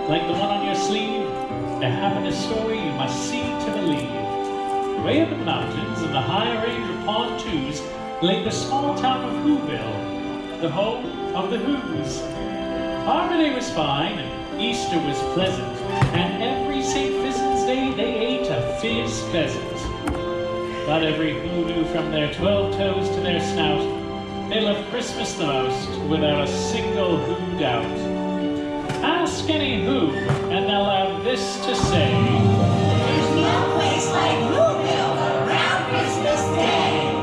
like the one on your sleeve, there happened a story you must see to believe. Way up in the mountains, in the high range of Pontoos, lay the small town of Whoville, the home of the Whos. Arbor Day was fine, and Easter was pleasant, and every St. Vincent's Day they ate a fizz pheasant. But every Who knew from their 12 toes to their snout, they loved Christmas the most, without a single Who doubt. Ask any Who, and they'll have this to say: there's no place like Whoville around Christmas Day.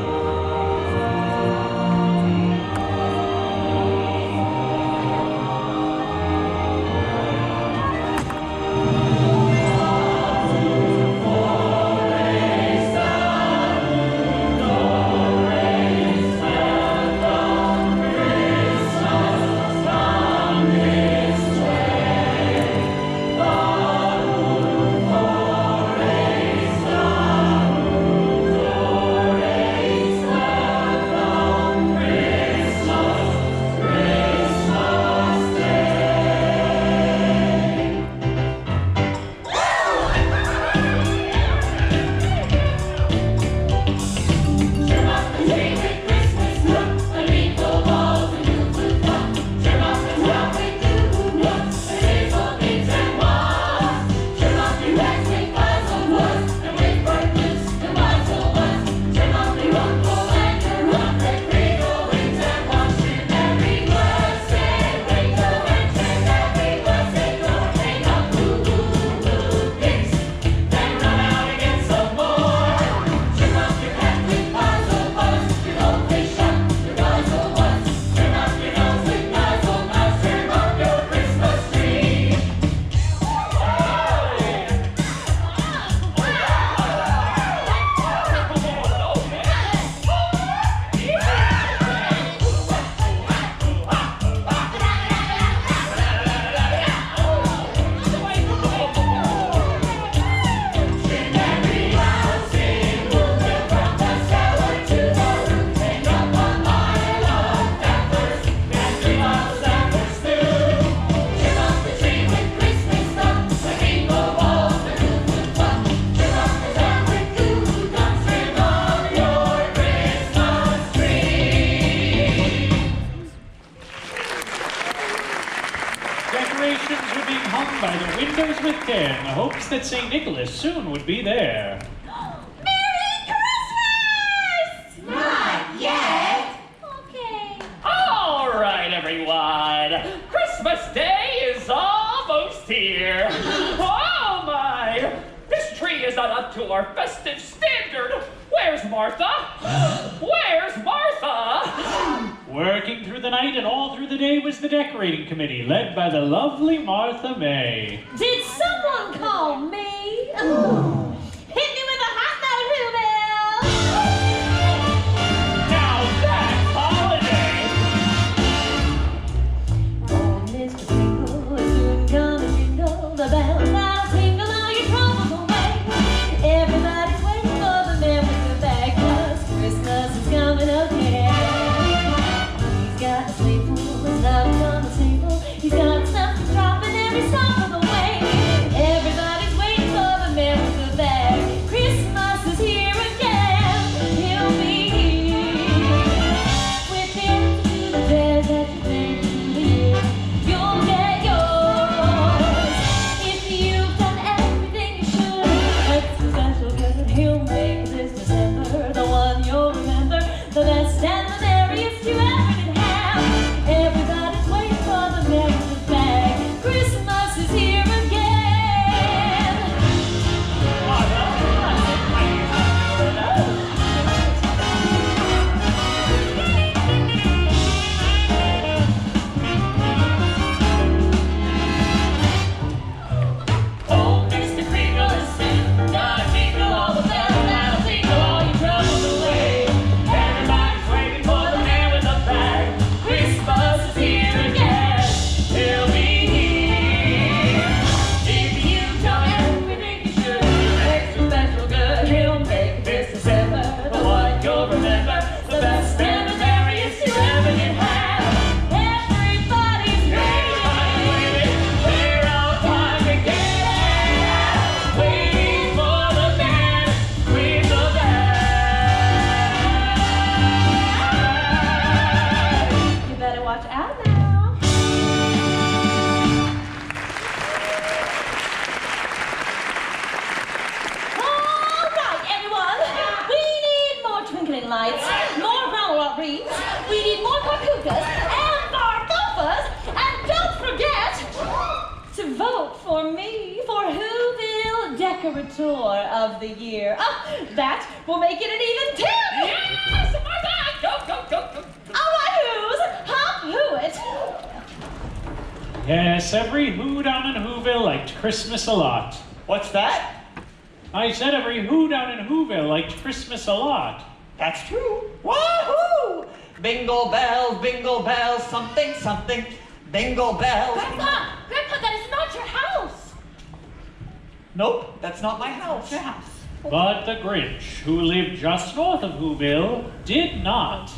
Decorations were being hung by the windows with care in the hopes that St. Nicholas soon would be there. Merry Christmas! Not yet. Okay. All right, everyone. Christmas Day is almost here. Oh, my. This tree is not up to our festive standard. Where's Martha? Where's Martha? Working through the night and all through the day was the decorating committee, led by the lovely Martha May. Did someone call me? Hit me with a hot note, Now that's holiday. Oh, Mr. Tingle, soon gonna jingle the bells. I'll tingle all your troubles away. Everybody's waiting for the man with the bag, 'cause Christmas is coming again. He's got a sleigh full of stuff on the table. He's got stuff that's dropping every stop of the way. Everybody's waiting for the man with the bag. Christmas is here again. He'll be here with him to do the prayers that you made through the year. You'll get yours if you decorateur of the year. That will make it an even 10. Yes! My God! Go! All right, who's? Hop who it. Yes, every who down in Whoville liked Christmas a lot. What's that? I said every who down in Whoville liked Christmas a lot. That's true. Woohoo! Bingo bells, something, something. Bingo bells. Grandpa, that is not your house. Nope, that's not my house. But the Grinch, who lived just north of Whoville, did not.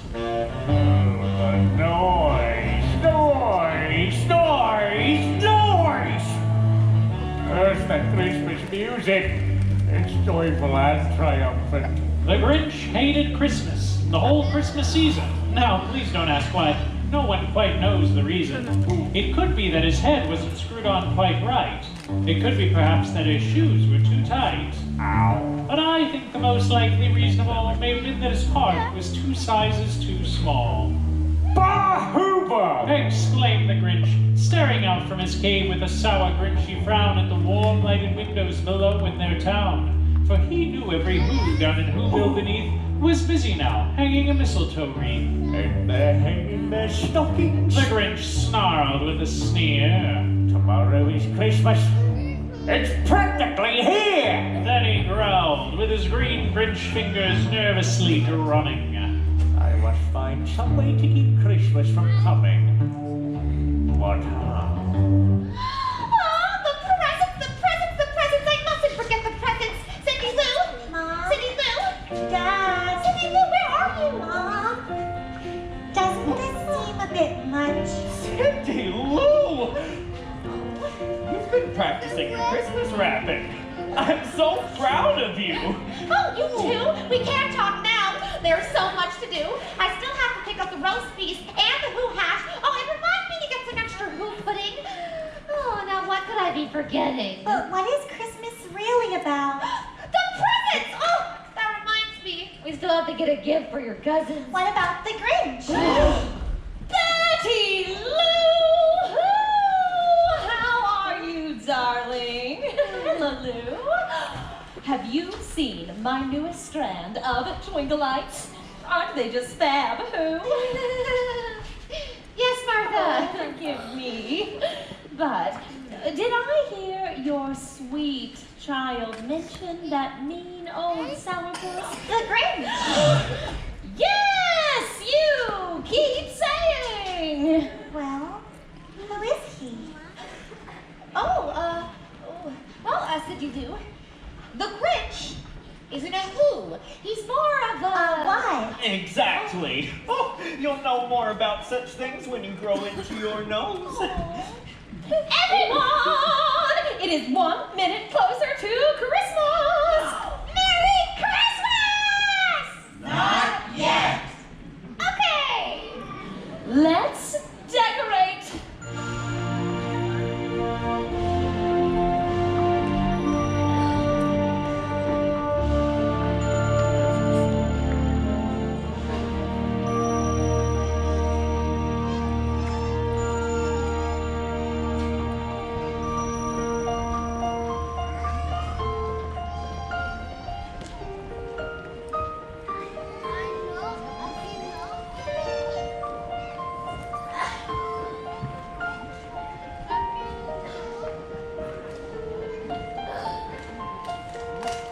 Noise! There's that Christmas music. It's joyful and triumphant. The Grinch hated Christmas, the whole Christmas season. Now, please don't ask why. No one quite knows the reason. It could be that his head wasn't screwed on quite right. It could be perhaps that his shoes were too tight. Ow. But I think the most likely reasonable may have been that his heart was 2 sizes too small. Bah-hooba! Exclaimed the Grinch, staring out from his cave with a sour, grinchy frown at the warm, lighted windows below in their town. For he knew every who down in Whoville beneath was busy now, hanging a mistletoe wreath. And they're hanging their stockings. The Grinch snarled with a sneer. Tomorrow is Christmas. It's practically here! Then he growled, with his green Grinch fingers nervously drumming. I must find some way to keep Christmas from coming. What how? The presents! I mustn't forget the presents! Cindy Lou! Mom? Cindy Lou! Dad! Cindy Lou, where are you? Mom? Doesn't this seem a bit much? Cindy Lou! You've been practicing your Christmas wrapping. I'm so proud of you. Oh, you too? We can't talk now. There's so much to do. I still have to pick up the roast beef and the who hash. Oh, and remind me to get some extra who pudding. Oh, now what could I be forgetting? But what is Christmas really about? The presents! Oh, that reminds me. We still have to get a gift for your cousins. What about the Grinch? Betty Lou! How are you, darling? Lulu? Have you seen my newest strand of twinkle lights? Aren't they just fab, who? Yes, Martha. Forgive me. But did I hear your sweet child mention that mean old sourpuss? The Grinch! Yes, you keep saying. Well, who is he? Well, as did you do? The Grinch isn't a who. He's more of a... What? Exactly. Oh, you'll know more about such things when you grow into your nose. Everyone, it is 1 minute closer to Christmas. Merry Christmas! Not yet. Okay. Let's decorate.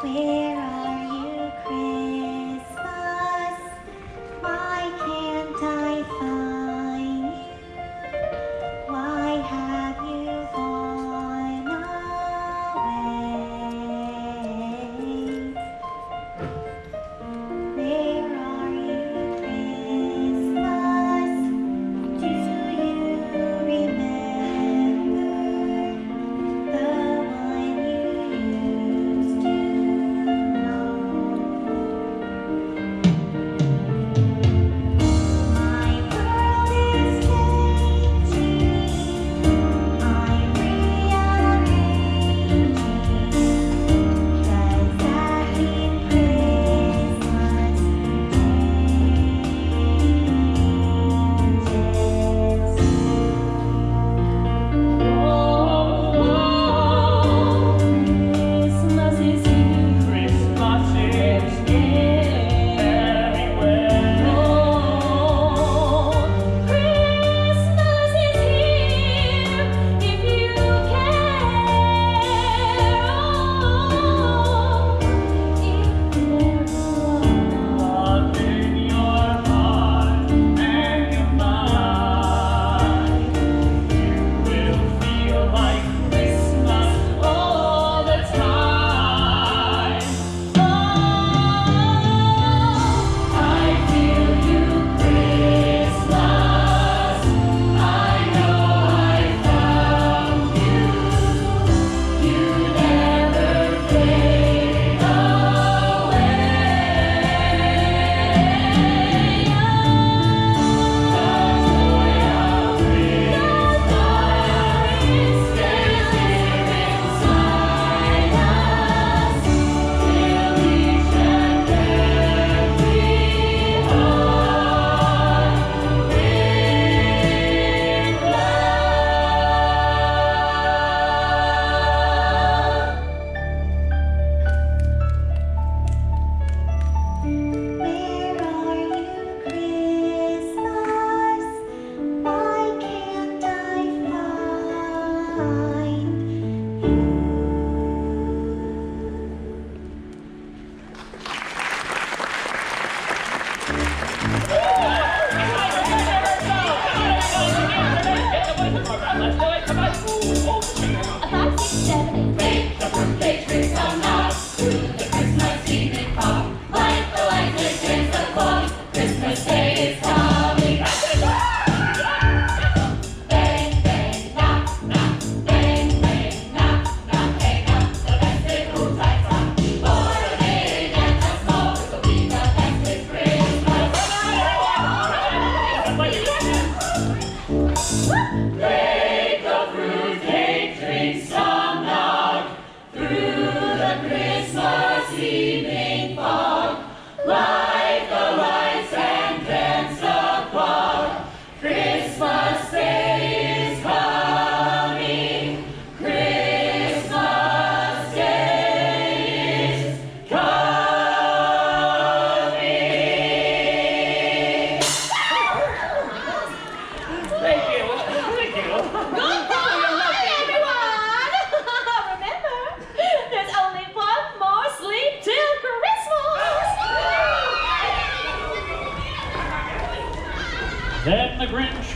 Where are you, Christmas? Why can't I find you? Why have you gone away? Where are you, Christmas? Do you remember the one you used to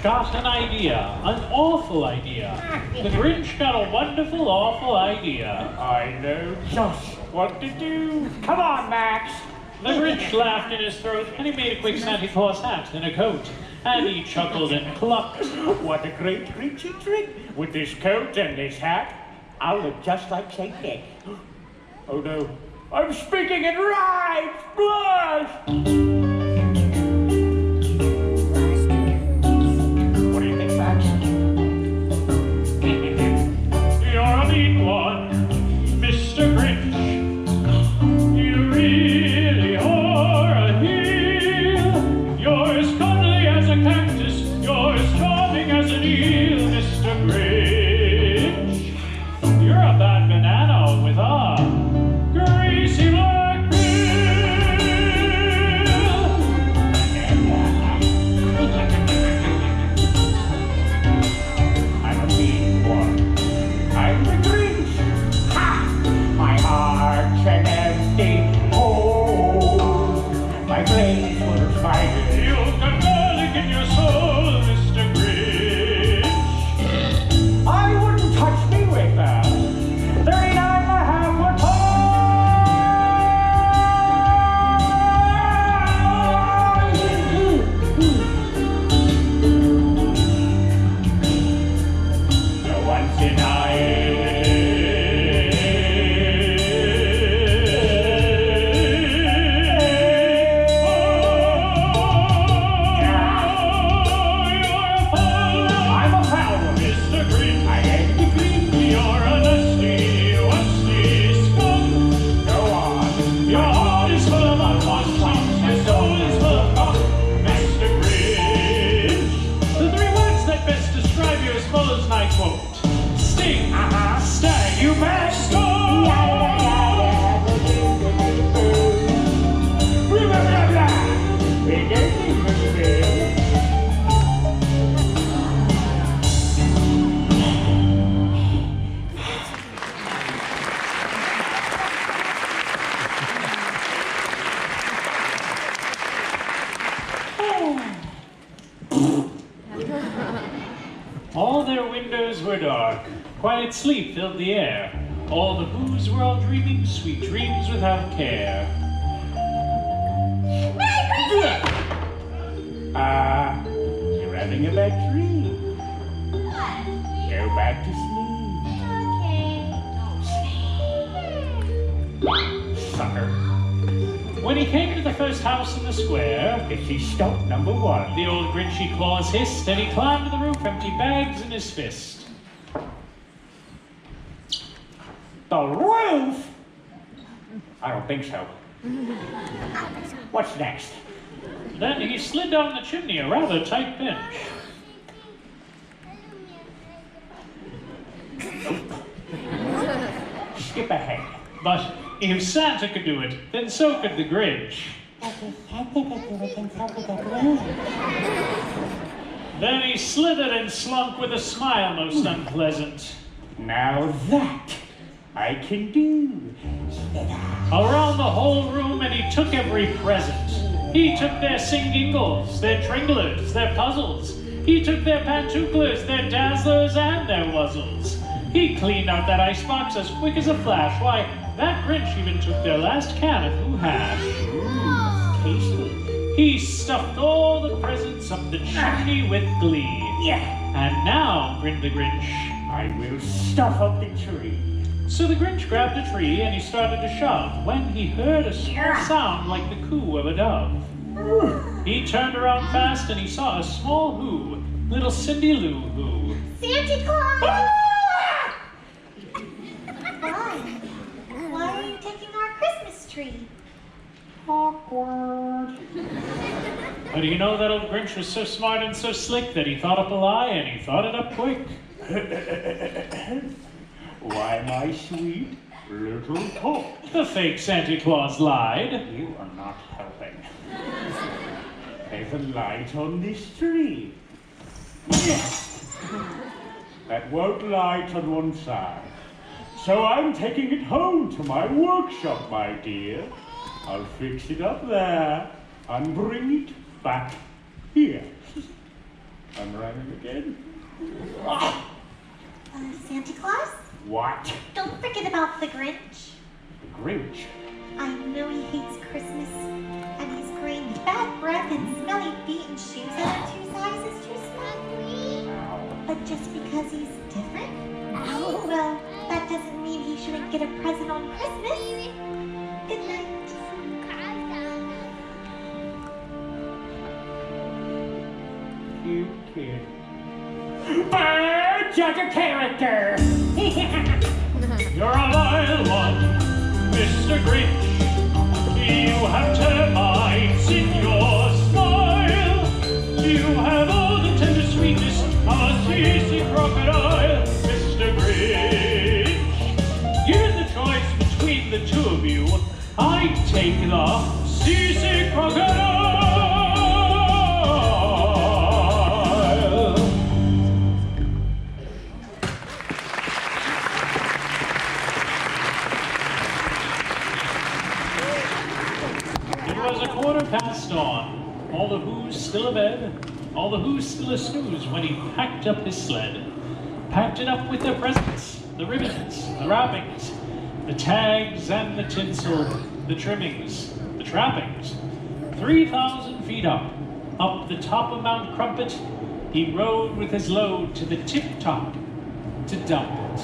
got an idea, an awful idea. The Grinch got a wonderful, awful idea. I know just what to do. Come on, Max. The Grinch laughed in his throat, and he made a quick Santa Claus hat and a coat. And he chuckled and clucked. What a great Grinchy trick. With this coat and this hat, I'll look just like St. Nick. Oh no, I'm speaking in rhymes! Blush! What do you think, Max? You're a mean one, Mr. Grinch. You really are a heel. You're as cuddly as a cactus. You're as charming as an eel, Mr. Grinch. You're a bad banana with a greasy black peel. I'm a mean one. I'm the Grinch. Ha! My heart's an empty hole. My brains full of spiders. You've got garlic in your soul, Mr. Grinch. I wouldn't touch me with a 39.5-foot pole. Once in I'm a power, Mr. Grinch. I ain't the green. You're a nasty, rusty skunk. Go on. Your heart is full of unconscience, your soul is full of pop, Mr. Grinch. The three words that best describe you as follows, and I quote: sting, stag, you best All their windows were dark. Quiet sleep filled the air. All the Who's were all dreaming sweet dreams without care. You're having a bad dream. Go back to sleep. Sucker. When he came to the first house in the square, This is stop number 1. the old Grinchy claws hissed, and he climbed to the roof, empty bags in his fist. The roof? I don't think so. What's next? Then he slid down the chimney, a rather tight pinch. Skip ahead. But if Santa could do it, then so could the Grinch. Then he slithered and slunk with a smile most unpleasant. Now that I can do. Around the whole room, and he took every present. He took their sing-gingles, their tringlers, their puzzles. He took their pantooklers, their dazzlers, and their wuzzles. He cleaned out that icebox as quick as a flash. Why, that Grinch even took their last can of Who hash. Tasty. He stuffed all the presents up the chimney with glee. Yeah. And now, grinned the Grinch. I will stuff up the tree. So the Grinch grabbed a tree and he started to shove when he heard a small sound like the coo of a dove. He turned around fast and he saw a small Who, little Cindy Lou Who. Santa Claus! Why? Why are you taking our Christmas tree? Awkward. But you know that old Grinch was so smart and so slick that he thought up a lie and he thought it up quick. Why, my sweet little coat. The fake Santa Claus lied. You are not helping. There's a light on this tree. That won't light on one side. So I'm taking it home to my workshop, my dear. I'll fix it up there and bring it back here. I'm running again. Santa Claus? What? Don't forget about the Grinch. The Grinch? I know he hates Christmas, and he's green, bad breath, and smelly feet, and shoes that are 2 sizes too small. But just because he's different, well, that doesn't mean he shouldn't get a present on Christmas. Good night. You kid. Birds as a character! You're a vile one, Mr. Grinch. You have termites in your smile. You have all the tender sweetness of a cheesy crocodile, Mr. Grinch. Given the choice between the two of you, I'd take the cheesy crocodile. Passed on, all the Who's still abed, all the Who's still a snooze when he packed up his sled. Packed it up with their presents, the ribbons, the wrappings, the tags and the tinsel, the trimmings, the trappings. 3,000 feet up the top of Mount Crumpet, he rode with his load to the tip-top to dump it.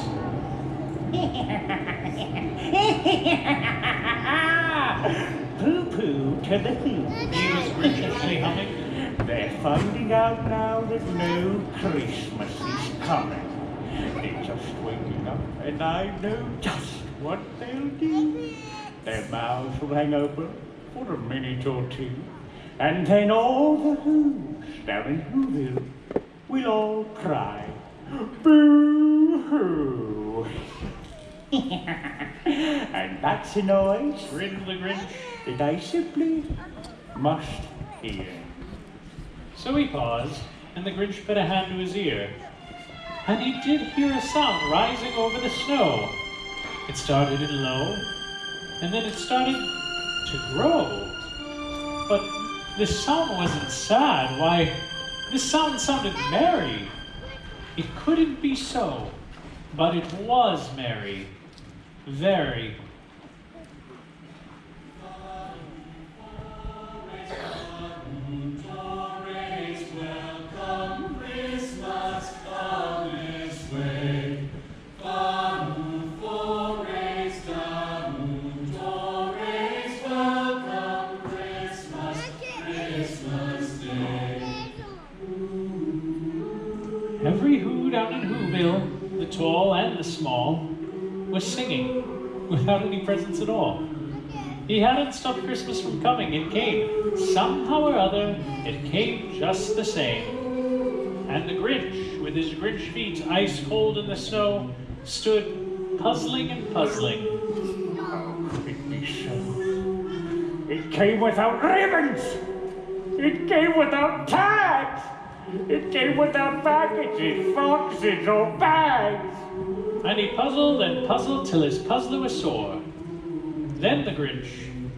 Pooh-pooh to the who. He was graciously humming. They're finding out now that no Christmas is coming. They're just waking up, and I know just what they'll do. Their mouths will hang open for a minute or two, and then all the Who's down in Whoville will all cry, boo-hoo. And that's a noise, Grinned the Grinch. that I simply must hear. So he paused, and the Grinch put a hand to his ear. And he did hear a sound rising over the snow. It started in low, and then it started to grow. But this sound wasn't sad. Why, this sound sounded merry. It couldn't be so, but it was merry. Very. Every Who down in Whoville, the tall and the small, was singing without any presents at all. He hadn't stopped Christmas from coming. It came. Somehow or other, it came just the same. And the Grinch, with his Grinch feet ice cold in the snow, stood puzzling and puzzling. How could it be so? It came without ribbons! It came without tags! It came without packages, boxes, or bags! And he puzzled and puzzled till his puzzler was sore. Then the Grinch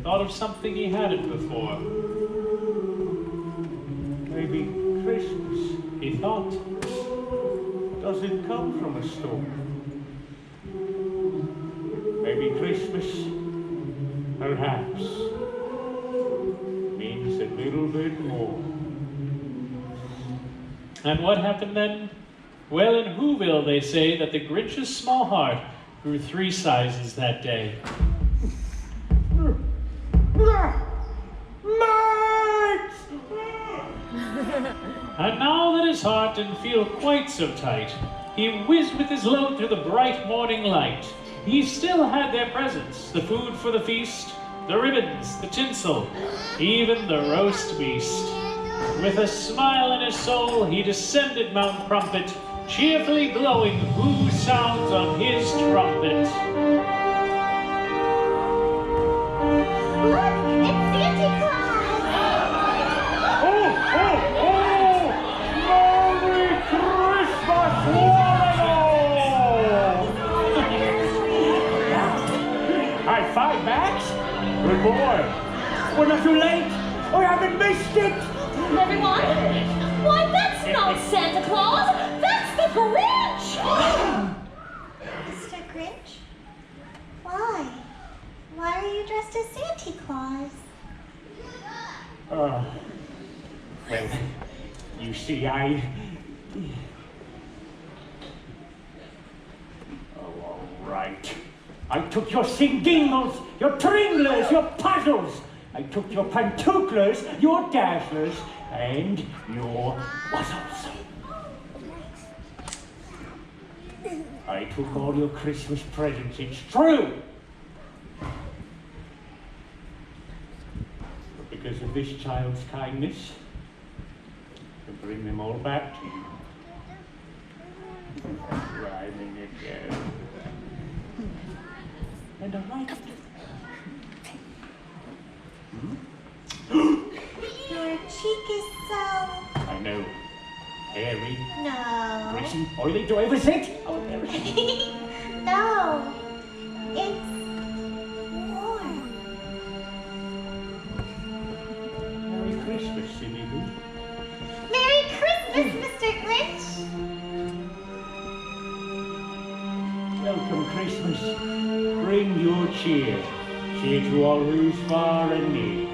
thought of something he hadn't before. Maybe Christmas, He thought, doesn't come from a store. Maybe Christmas, perhaps, means a little bit more. and what happened then? Well, in Whoville they say that the Grinch's small heart grew 3 sizes that day. And now that his heart didn't feel quite so tight, he whizzed with his load through the bright morning light. He still had their presents, the food for the feast, the ribbons, the tinsel, even the roast beast. With a smile in his soul, he descended Mount Crumpet, cheerfully blowing Who sounds on his trumpet. Look, it's Santa Claus! Merry Christmas, one! High five, Max. Good boy. We're not too late. We haven't missed it. Everyone? Why, that's not Santa Claus. That's the Grinch. Mr. Grinch? Why? Why are you dressed as Santa Claus? Well, you see, Oh, all right. I took your sing-dingles, your tringlers, your puzzles. I took your pantooklers, your dazzlers, and your wuzzles. I took all your Christmas presents, it's true. But because of this child's kindness, I bring them all back to you. Rhyming again. And I like it. Your cheek is so... I know. Hairy, No. greasy, oily. Do I ever say it? Oh, there it is. No. It's warm. Merry Christmas, silly Lou. Merry Christmas, Mr. Grinch. Welcome, Christmas. Bring your cheer. Cheer to all who's far and near.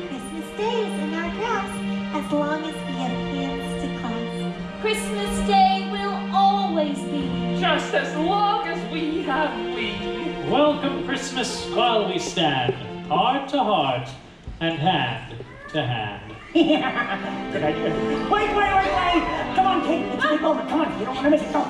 Christmas Day is in our grasp as long as we have hands to clasp. Christmas Day will always be. Just as long as we have we. Welcome Christmas while we stand, heart to heart and hand to hand. Good idea. Wait! Come on, Kate. It's a big moment. Come on. You don't want to miss it. Go.